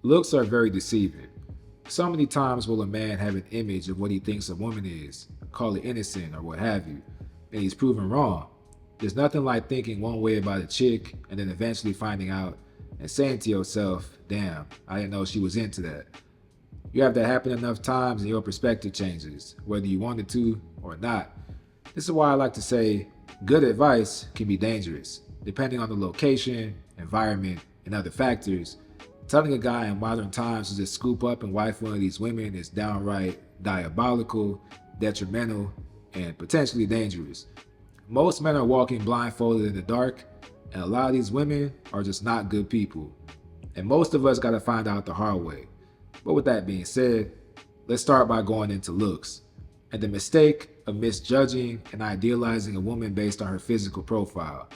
Looks are very deceiving. So many times will a man have an image of what he thinks a woman is, call it innocent or what have you, and he's proven wrong. There's nothing like thinking one way about a chick and then eventually finding out and saying to yourself, damn, I didn't know she was into that. You have that happen enough times and your perspective changes, whether you wanted to or not. This is why I like to say good advice can be dangerous, depending on the location, environment, and other factors. Telling a guy in modern times to just scoop up and wife one of these women is downright diabolical, detrimental, and potentially dangerous. Most men are walking blindfolded in the dark, and a lot of these women are just not good people. And most of us gotta find out the hard way. But with that being said, let's start by going into looks and the mistake of misjudging and idealizing a woman based on her physical profile.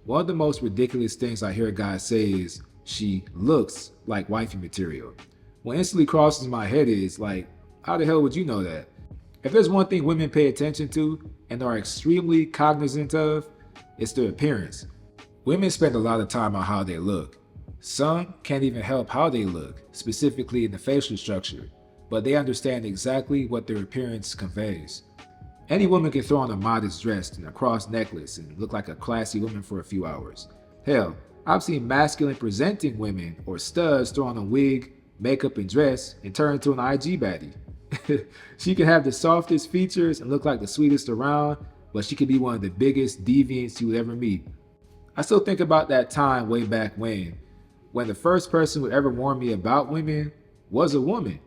One of the most ridiculous things I hear guys say is, she looks like wifey material. What instantly crosses my head is like, how the hell would you know that? If there's one thing women pay attention to and are extremely cognizant of, it's their appearance. Women spend a lot of time on how they look. Some can't even help how they look, specifically in the facial structure, but they understand exactly what their appearance conveys. Any woman can throw on a modest dress and a cross necklace and look like a classy woman for a few hours. Hell, I've seen masculine presenting women or studs throw on a wig, makeup, and dress and turn into an IG baddie. She can have the softest features and look like the sweetest around, but she could be one of the biggest deviants you would ever meet. I still think about that time way back when the first person who ever warned me about women was a woman.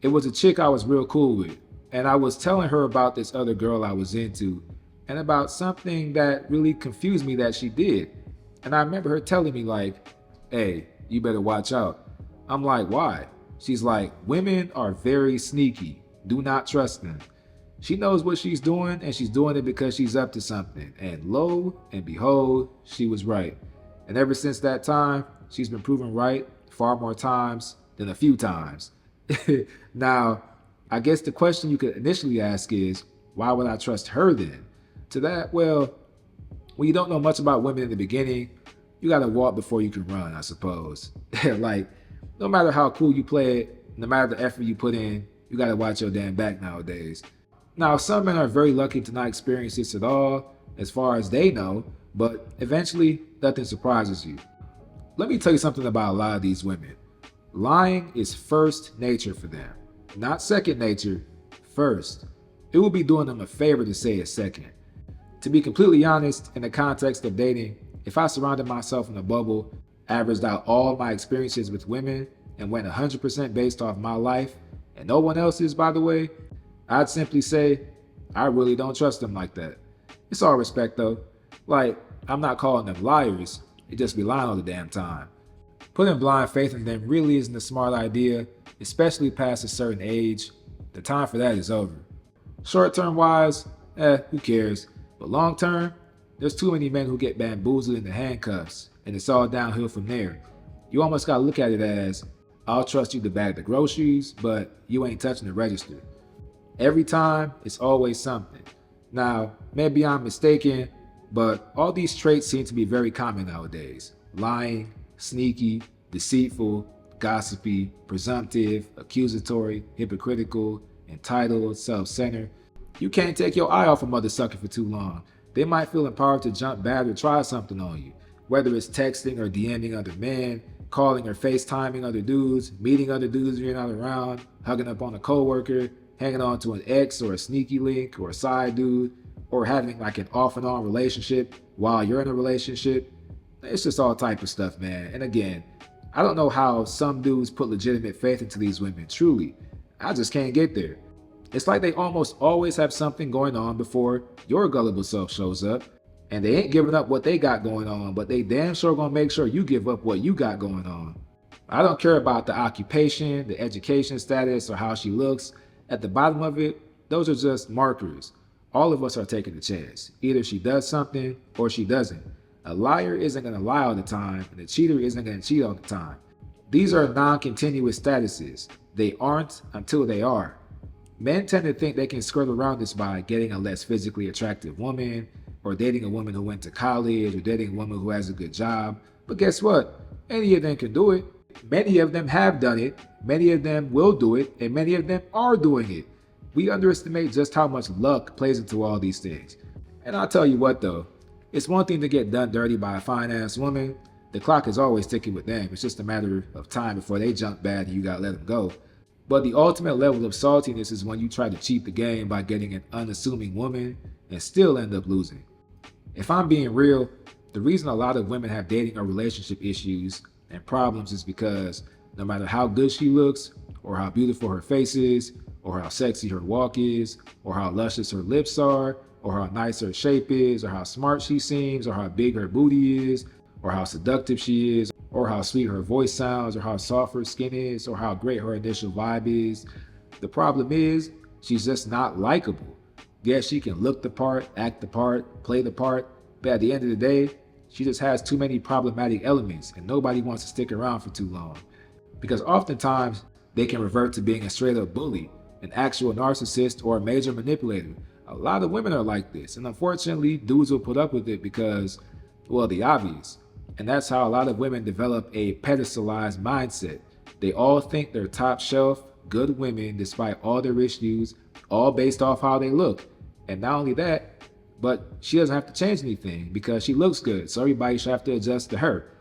It was a chick I was real cool with, and I was telling her about this other girl I was into and about something that really confused me that she did. And I remember her telling me like, hey, you better watch out. I'm like, why? She's like, women are very sneaky. Do not trust them. She knows what she's doing and she's doing it because she's up to something. And lo and behold, she was right. And ever since that time, she's been proven right far more times than a few times. Now, I guess the question you could initially ask is, why would I trust her then? To that, well, when you don't know much about women in the beginning, you gotta walk before you can run, I suppose. Like, no matter how cool you play it, no matter the effort you put in, you gotta watch your damn back nowadays. Now, some men are very lucky to not experience this at all, as far as they know, but eventually, nothing surprises you. Let me tell you something about a lot of these women. Lying is first nature for them. Not second nature, first. It would be doing them a favor to say it second. To be completely honest, in the context of dating, if I surrounded myself in a bubble, averaged out all my experiences with women, and went 100% based off my life, and no one else's, by the way, I'd simply say, I really don't trust them like that. It's all respect though. Like, I'm not calling them liars, they just be lying all the damn time. Putting blind faith in them really isn't a smart idea, especially past a certain age. The time for that is over. Short term wise, who cares? But long term, there's too many men who get bamboozled into handcuffs, and it's all downhill from there. You almost gotta look at it as, I'll trust you to bag the groceries, but you ain't touching the register. Every time, it's always something. Now, maybe I'm mistaken, but all these traits seem to be very common nowadays. Lying, sneaky, deceitful, gossipy, presumptive, accusatory, hypocritical, entitled, self-centered. You can't take your eye off a mother sucker for too long. They might feel empowered to jump bad or try something on you, whether it's texting or DMing other men, calling or FaceTiming other dudes, meeting other dudes you're not around, hugging up on a coworker, hanging on to an ex or a sneaky link or a side dude, or having like an off and on relationship while you're in a relationship. It's just all type of stuff, man. And again, I don't know how some dudes put legitimate faith into these women, truly. I just can't get there. It's like they almost always have something going on before your gullible self shows up, and they ain't giving up what they got going on, but they damn sure gonna make sure you give up what you got going on. I don't care about the occupation, the education status, or how she looks. At the bottom of it, those are just markers. All of us are taking a chance. Either she does something or she doesn't. A liar isn't going to lie all the time, and a cheater isn't going to cheat all the time. These are non-continuous statuses. They aren't until they are. Men tend to think they can skirt around this by getting a less physically attractive woman, or dating a woman who went to college, or dating a woman who has a good job. But guess what? Any of them can do it. Many of them have done it, many of them will do it, and many of them are doing it. We underestimate just how much luck plays into all these things. And I'll tell you what though, it's one thing to get done dirty by a fine ass woman. The clock is always ticking with them. It's just a matter of time before they jump bad and you gotta let them go. But the ultimate level of saltiness is when you try to cheat the game by getting an unassuming woman and still end up losing. If I'm being real, the reason a lot of women have dating or relationship issues and problems is because no matter how good she looks, or how beautiful her face is, or how sexy her walk is, or how luscious her lips are, or how nice her shape is, or how smart she seems, or how big her booty is, or how seductive she is, or how sweet her voice sounds, or how soft her skin is, or how great her initial vibe is. The problem is, she's just not likable. Yes, she can look the part, act the part, play the part, but at the end of the day, she just has too many problematic elements and nobody wants to stick around for too long. Because oftentimes, they can revert to being a straight up bully, an actual narcissist, or a major manipulator. A lot of women are like this, and unfortunately, dudes will put up with it because, well, the obvious. And that's how a lot of women develop a pedestalized mindset. They all think they're top shelf, good women despite all their issues, all based off how they look. And not only that, but she doesn't have to change anything because she looks good, so everybody should have to adjust to her.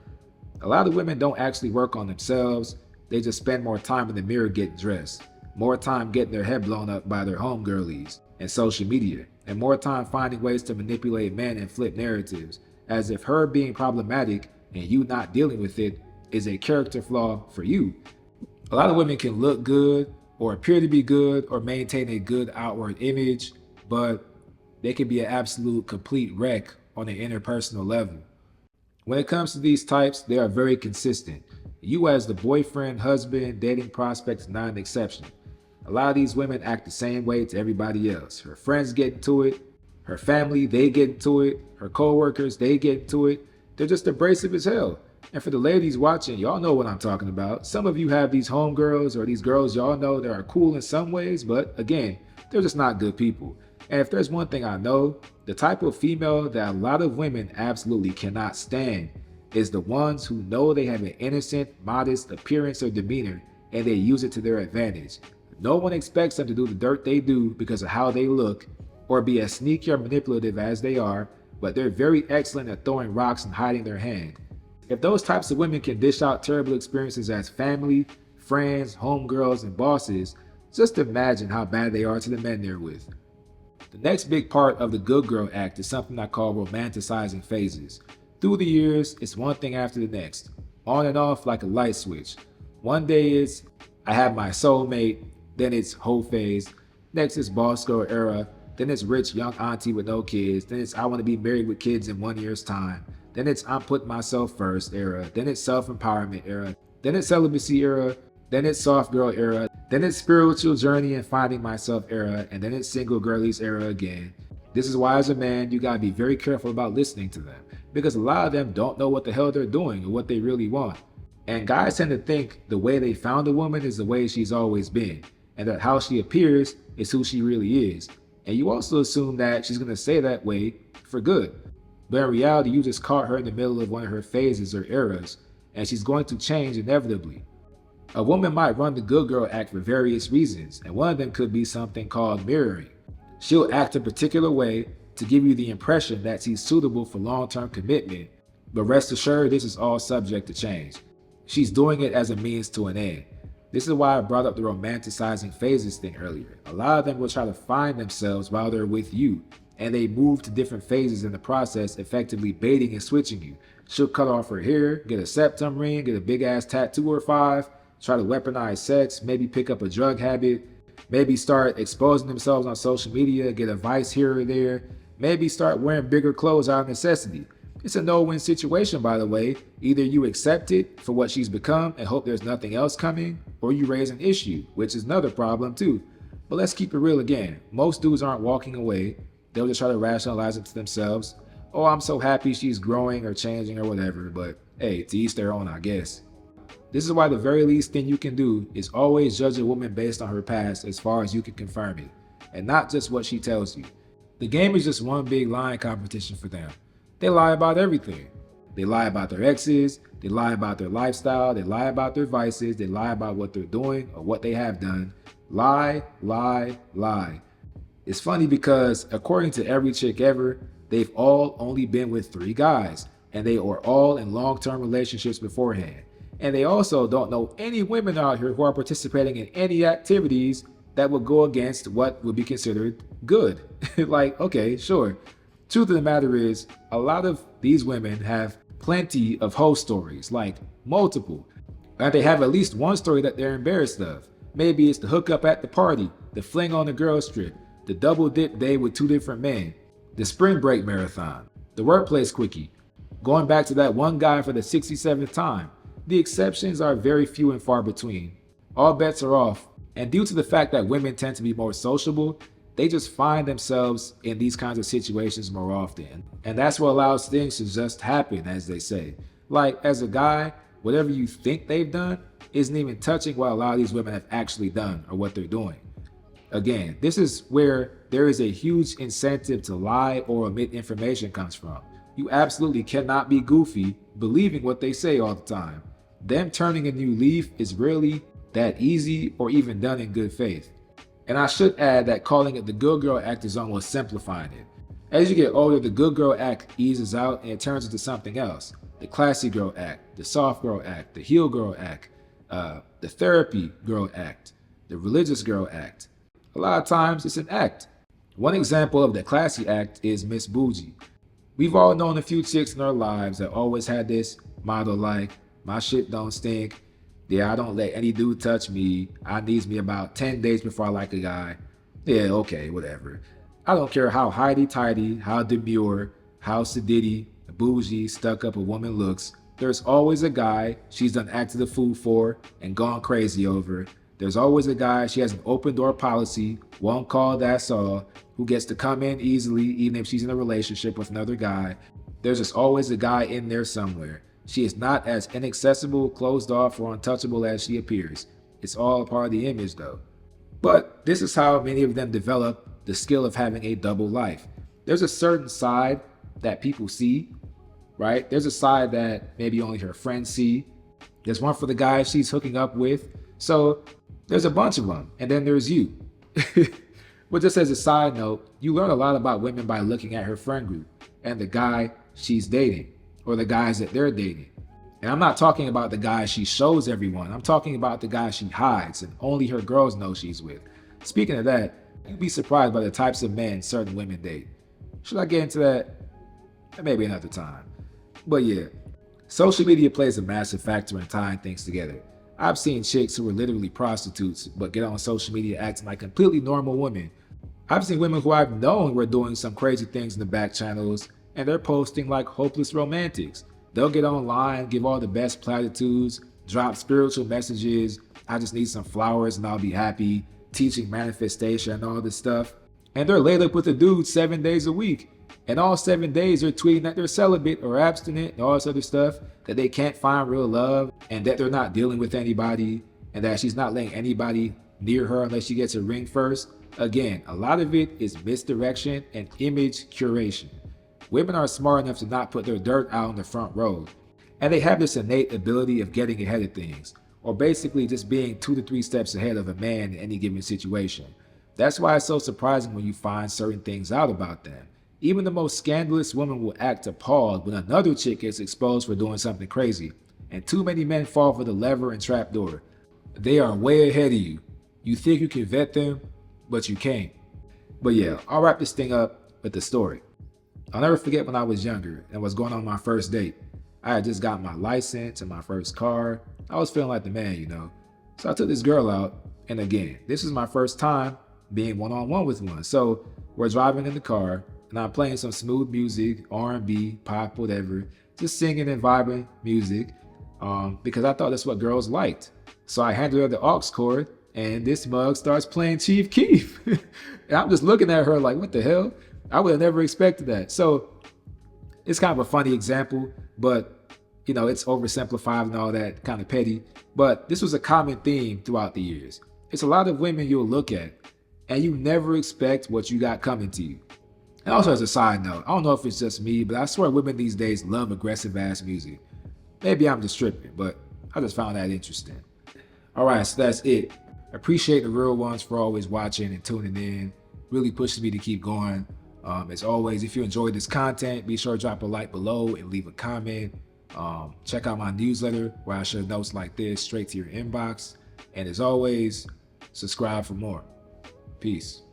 A lot of women don't actually work on themselves. They just spend more time in the mirror getting dressed, more time getting their head blown up by their homegirlies and social media, and more time finding ways to manipulate men and flip narratives, as if her being problematic and you not dealing with it is a character flaw for you. A lot of women can look good or appear to be good or maintain a good outward image, but they can be an absolute complete wreck on an interpersonal level. When it comes to these types, they are very consistent. You as the boyfriend, husband, dating prospect is not an exception. A lot of these women act the same way to everybody else. Her friends get into it, her family, they get into it, her co-workers, they get into it. They're just abrasive as hell. And for the ladies watching, y'all know what I'm talking about. Some of you have these homegirls or these girls y'all know that are cool in some ways, but again, they're just not good people. And if there's one thing I know, the type of female that a lot of women absolutely cannot stand is the ones who know they have an innocent, modest appearance or demeanor and they use it to their advantage. No one expects them to do the dirt they do because of how they look or be as sneaky or manipulative as they are, but they're very excellent at throwing rocks and hiding their hand. If those types of women can dish out terrible experiences as family, friends, homegirls, and bosses, just imagine how bad they are to the men they're with. The next big part of the Good Girl Act is something I call romanticizing phases. Through the years, it's one thing after the next, on and off like a light switch. One day it's, I have my soulmate, then it's hoe phase, next it's boss girl era, then it's rich young auntie with no kids, then it's I want to be married with kids in 1 year's time, then it's I'm putting myself first era, then it's self-empowerment era, then it's celibacy era, then it's soft girl era, then it's spiritual journey and finding myself era, and then it's single girlies era again. This is why as a man, you gotta be very careful about listening to them, because a lot of them don't know what the hell they're doing or what they really want. And guys tend to think the way they found a woman is the way she's always been, and that how she appears is who she really is. And you also assume that she's gonna stay that way for good. But in reality, you just caught her in the middle of one of her phases or eras, and she's going to change inevitably. A woman might run the Good Girl Act for various reasons, and one of them could be something called mirroring. She'll act a particular way to give you the impression that she's suitable for long-term commitment, but rest assured this is all subject to change. She's doing it as a means to an end. This is why I brought up the romanticizing phases thing earlier. A lot of them will try to find themselves while they're with you, and they move to different phases in the process, effectively baiting and switching you. She'll cut off her hair, get a septum ring, get a big ass tattoo or 5, try to weaponize sex, maybe pick up a drug habit, maybe start exposing themselves on social media, get a vice here or there, maybe start wearing bigger clothes out of necessity. It's a no-win situation, by the way. Either you accept it for what she's become and hope there's nothing else coming, or you raise an issue, which is another problem too. But let's keep it real again. Most dudes aren't walking away. They'll just try to rationalize it to themselves. Oh, I'm so happy she's growing or changing or whatever, but hey, to each their own, I guess. This is why the very least thing you can do is always judge a woman based on her past as far as you can confirm it, and not just what she tells you. The game is just one big lying competition for them. They lie about everything. They lie about their exes, they lie about their lifestyle, they lie about their vices, they lie about what they're doing or what they have done. Lie, lie, lie. It's funny because according to every chick ever, they've all only been with 3 guys, and they are all in long-term relationships beforehand. And they also don't know any women out here who are participating in any activities that would go against what would be considered good. Like, okay, sure. Truth of the matter is, a lot of these women have plenty of hoe stories, like multiple. And they have at least one story that they're embarrassed of. Maybe it's the hookup at the party, the fling on the girls trip, the double dip day with 2 different men, the spring break marathon, the workplace quickie, going back to that one guy for the 67th time. The exceptions are very few and far between. All bets are off. And due to the fact that women tend to be more sociable, they just find themselves in these kinds of situations more often. And that's what allows things to just happen, as they say. Like, as a guy, whatever you think they've done isn't even touching what a lot of these women have actually done or what they're doing. Again, this is where there is a huge incentive to lie or omit information comes from. You absolutely cannot be goofy believing what they say all the time. Them turning a new leaf is rarely that easy or even done in good faith. And I should add that calling it the good girl act is almost simplifying it. As you get older, the good girl act eases out and it turns into something else. The classy girl act, the soft girl act, the heel girl act, the therapy girl act, the religious girl act. A lot of times it's an act. One example of the classy act is Miss Bougie. We've all known a few chicks in our lives that always had this motto like, my shit don't stink. Yeah, I don't let any dude touch me. I needs me about 10 days before I like a guy. Yeah, okay, whatever. I don't care how hidey-tidy, how demure, how sedity, bougie, stuck up a woman looks. There's always a guy she's done acted a fool for and gone crazy over. There's always a guy she has an open door policy, one call, that's all, who gets to come in easily even if she's in a relationship with another guy. There's just always a guy in there somewhere. She is not as inaccessible, closed off, or untouchable as she appears. It's all a part of the image though. But this is how many of them develop the skill of having a double life. There's a certain side that people see, right? There's a side that maybe only her friends see. There's one for the guy she's hooking up with. So there's a bunch of them. And then there's you. But just as a side note, you learn a lot about women by looking at her friend group and the guy she's dating or the guys that they're dating. And I'm not talking about the guys she shows everyone. I'm talking about the guys she hides and only her girls know she's with. Speaking of that, you'd be surprised by the types of men certain women date. Should I get into that? Maybe another time. But yeah, social media plays a massive factor in tying things together. I've seen chicks who are literally prostitutes but get on social media acting like completely normal women. I've seen women who I've known were doing some crazy things in the back channels and they're posting like hopeless romantics. They'll get online, give all the best platitudes, drop spiritual messages, I just need some flowers and I'll be happy, teaching manifestation and all this stuff. And they're laid up with a dude 7 days a week. And all 7 days they're tweeting that they're celibate or abstinent and all this other stuff, that they can't find real love and that they're not dealing with anybody and that she's not letting anybody near her unless she gets a ring first. Again, a lot of it is misdirection and image curation. Women are smart enough to not put their dirt out on the front row. And they have this innate ability of getting ahead of things, or basically just being 2 to 3 steps ahead of a man in any given situation. That's why it's so surprising when you find certain things out about them. Even the most scandalous woman will act appalled when another chick gets exposed for doing something crazy. And too many men fall for the lever and trapdoor. They are way ahead of you. You think you can vet them, but you can't. But yeah, I'll wrap this thing up with the story. I'll never forget when I was younger and was going on my first date. I had just got my license and my first car. I was feeling like the man, you know. So I took this girl out, and again, this is my first time being one-on-one with one. So we're driving in the car, and I'm playing some smooth music, R&B, pop, whatever, just singing and vibing music, because I thought that's what girls liked. So I handed her the aux cord, and this mug starts playing Chief Keef. And I'm just looking at her like, what the hell? I would have never expected that. So it's kind of a funny example, but you know, it's oversimplified and all that, kind of petty. But this was a common theme throughout the years. It's a lot of women you'll look at and you never expect what you got coming to you. And also as a side note, I don't know if it's just me, but I swear women these days love aggressive ass music. Maybe I'm just tripping, but I just found that interesting. Alright, so that's it. Appreciate the real ones for always watching and tuning in. Really pushes me to keep going. As always, if you enjoyed this content, be sure to drop a like below and leave a comment. Check out my newsletter where I share notes like this straight to your inbox. And as always, subscribe for more. Peace.